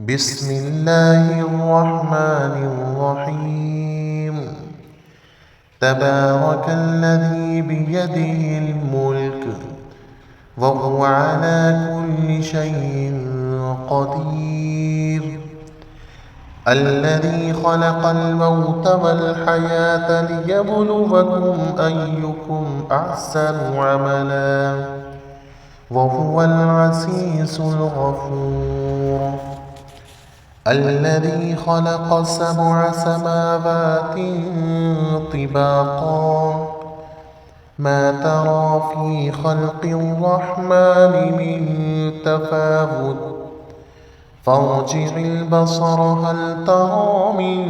بسم الله الرحمن الرحيم. تبارك الذي بيده الملك وهو على كل شيء قدير، الذي خلق الموت والحياة ليبلوكم أيكم أحسن عملا وهو العزيز الغفور، الذي خلق 7 سماوات طباقا ما ترى في خلق الرحمن من تفاوت فارجع البصر هل ترى من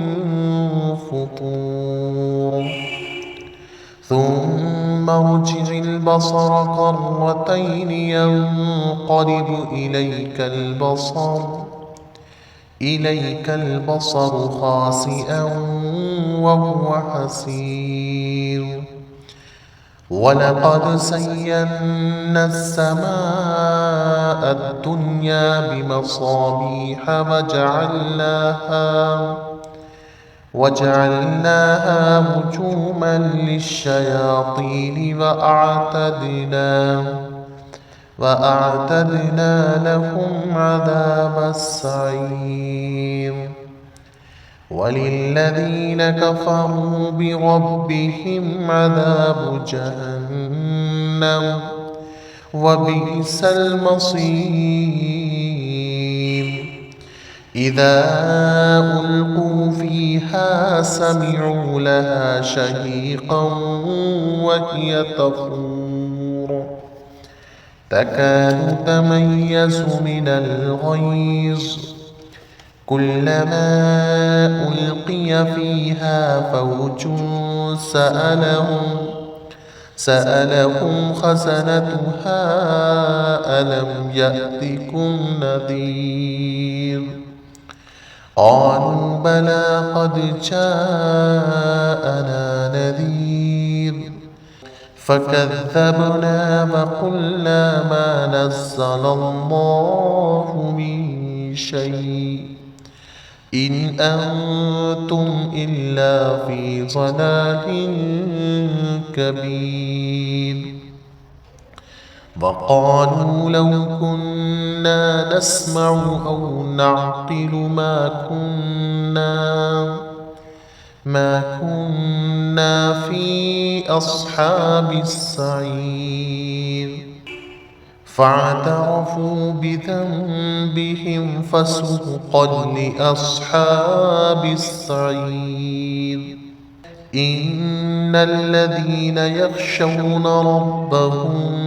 فطور ثم ارجع البصر كرتين ينقلب إليك البصر خاسئا وهو حسير، ولقد زينا السماء الدنيا بمصابيح وجعلناها رجوما للشياطين وأعتدنا لهم عذاب السعير، وللذين كفروا بربهم عذاب جهنم وبئس المصير. إذا ألقوا فيها سمعوا لها شهيقا وهي تفور تكاد تميز من الغيظ، كلما ألقي فيها فوج سألهم خزنتها ألم يأتكم نذير، قالوا بلى قد جاءنا نذير فكذبنا وقلنا ما نزل الله من شيء إن أنتم إلا في ضلال كبير، وقالوا لو كنا نسمع أو نعقل ما كنا في أصحاب السعير، فاعترفوا بذنبهم فسحقا لأصحاب السعير. إن الذين يخشون ربهم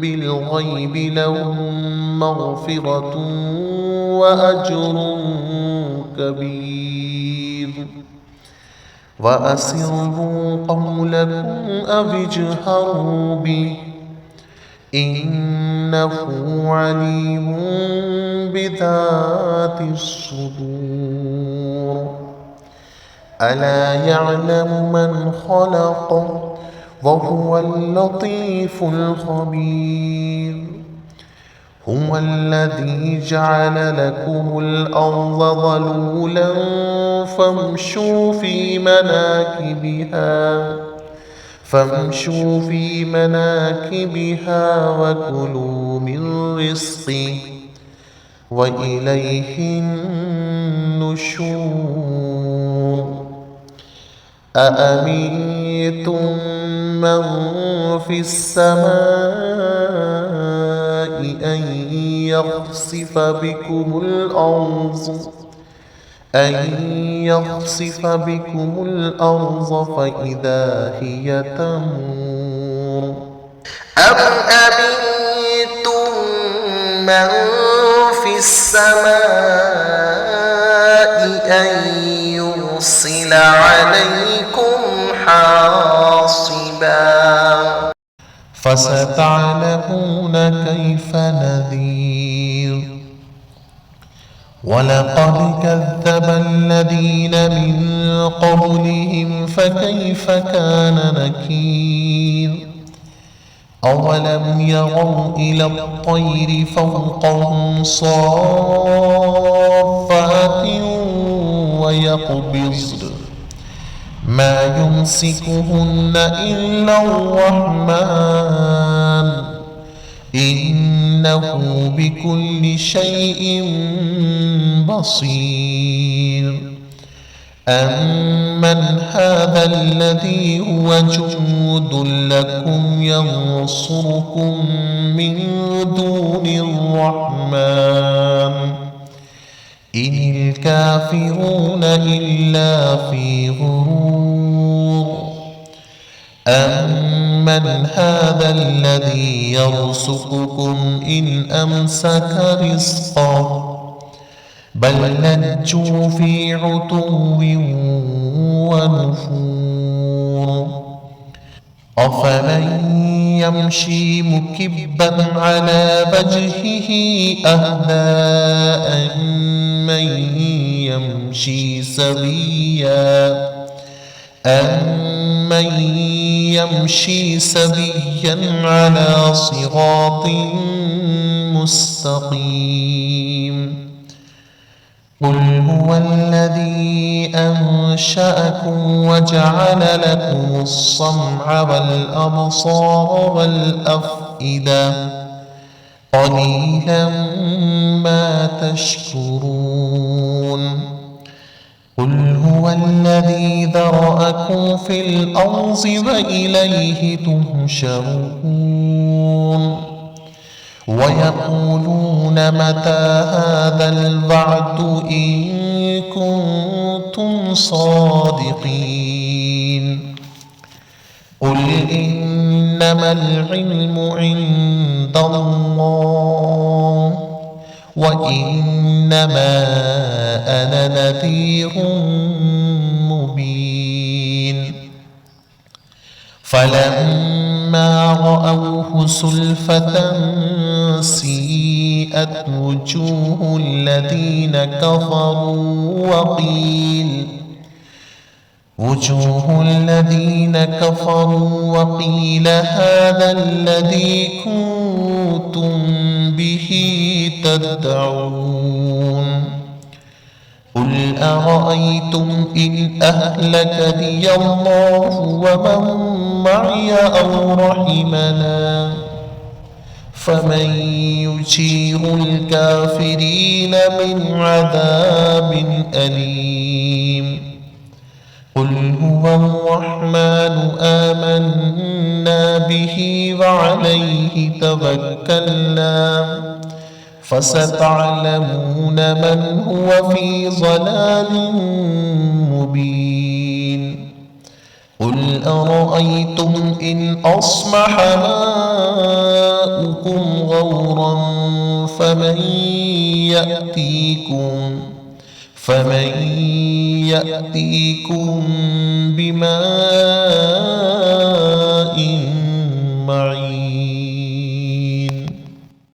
بالغيب لهم مغفرة وأجر كبير، وأسروا قولكم أو اجهروا به إنه عليم بذات الصدور، ألا يعلم من خلق وهو اللطيف الخبير، هو الذي جعل لكم الأرض ظلولا فامشوا في مناكبها وكلوا من رزقه وإليه النشور. أأمنتم من في السماء أن يخسف بكم الأرض فإذا هي تمور، أم أمنتم من في السماء أن يرسل عليكم حاصبا فستعلمون كيف نذير. ولقد كذب الذين من قبلهم فكيف كان نكير. أولم يروا إلى الطير فوقهم صافات ويقبضن ما يمسكهن إلا الرحمن إنه بكل شيء بصير. أمن هذا الذي هو جند لكم ينصركم من دون الرحمن إن الكافرون إلا في غرور. أمن هذا الذي يرزقكم إن أمسك رزقه بل لجوا في عتو ونفور. أفمن يمشي مكبا على وجهه أهدى أمن يمشي سويا على صراط مستقيم. قل هو الذي أنشأكم وجعل لكم السمع والأبصار والأفئدة قليلا ما تشكرون. قل هو الذي ذرأكم في الأرض وإليه تحشرون. ويقولون متى هذا الوعد إن كنتم صادقين. قل إنما العلم عند الله وإنما أنا نذير مبين. فلما رأوه زلفة سيئت وجوه الذين كفروا وقيل هذا الذي كنتم به تدعون. قل أرأيتم إن أهلكني الله ومن معي أو رحمنا فمن يجير الكافرين من عذاب أليم. قل هو الرحمن آمنا به وعليه توكلنا فستعلمون من هو في ضلال مبين. قل أرأيتم إن أصبح ماؤكم غورا فمن يأتيكم بماء